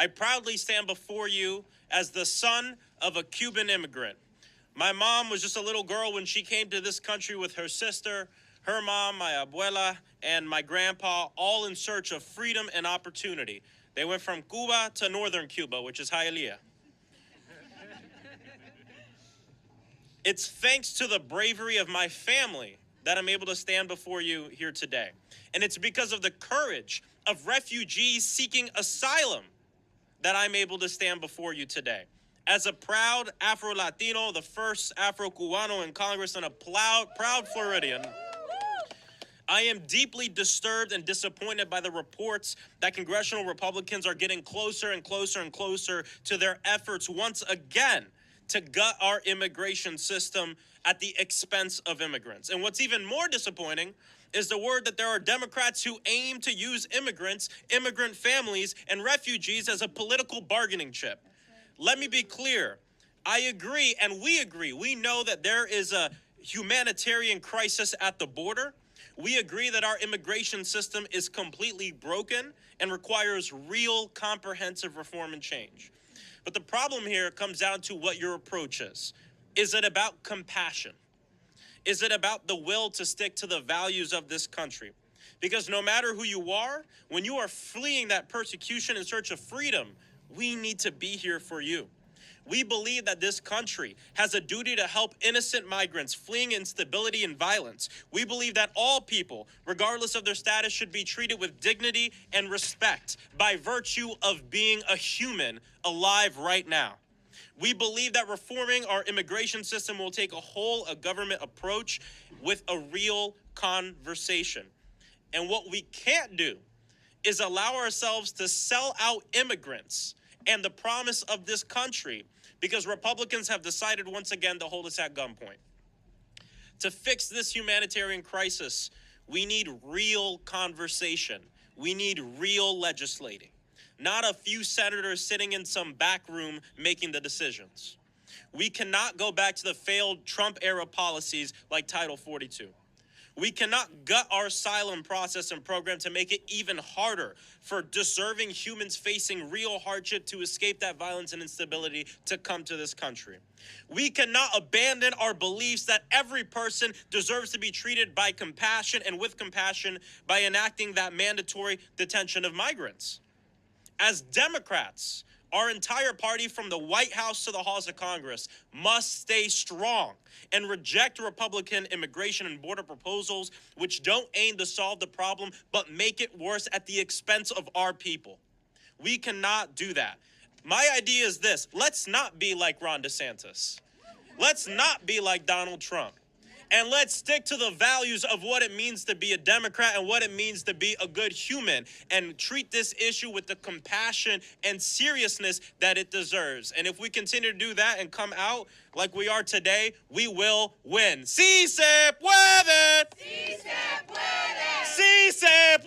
I proudly stand before you as the son of a Cuban immigrant. My mom was just a little girl when she came to this country with her sister, her mom, my abuela, and my grandpa, all in search of freedom and opportunity. They went from Cuba to northern Cuba, which is Hialeah. It's thanks to the bravery of my family that I'm able to stand before you here today. And it's because of the courage of refugees seeking asylum that I'm able to stand before you today. As a proud Afro-Latino, the first Afro-Cubano in Congress, and a proud Floridian, I am deeply disturbed and disappointed by the reports that congressional Republicans are getting closer and closer and closer to their efforts once again to gut our immigration system at the expense of immigrants. And what's even more disappointing is the word that there are Democrats who aim to use immigrants, immigrant families, and refugees as a political bargaining chip. Let me be clear. I agree, and we agree. We know that there is a humanitarian crisis at the border. We agree that our immigration system is completely broken and requires real comprehensive reform and change. But the problem here comes down to what your approach is. Is it about compassion? Is it about the will to stick to the values of this country? Because no matter who you are, when you are fleeing that persecution in search of freedom, we need to be here for you. We believe that this country has a duty to help innocent migrants fleeing instability and violence. We believe that all people, regardless of their status, should be treated with dignity and respect by virtue of being a human alive right now. We believe that reforming our immigration system will take a whole government approach with a real conversation. And what we can't do is allow ourselves to sell out immigrants and the promise of this country, because Republicans have decided once again to hold us at gunpoint. To fix this humanitarian crisis, we need real conversation. We need real legislating, not a few senators sitting in some back room making the decisions. We cannot go back to the failed Trump-era policies like Title 42. We cannot gut our asylum process and program to make it even harder for deserving humans facing real hardship to escape that violence and instability to come to this country. We cannot abandon our beliefs that every person deserves to be treated by compassion and with compassion by enacting that mandatory detention of migrants. As Democrats, our entire party from the White House to the halls of Congress must stay strong and reject Republican immigration and border proposals which don't aim to solve the problem but make it worse at the expense of our people. We cannot do that. My idea is this: let's not be like Ron DeSantis. Let's not be like Donald Trump. And let's stick to the values of what it means to be a Democrat and what it means to be a good human, and treat this issue with the compassion and seriousness that it deserves. And if we continue to do that and come out like we are today, we will win. Sí se puede! Sí se puede! Sí se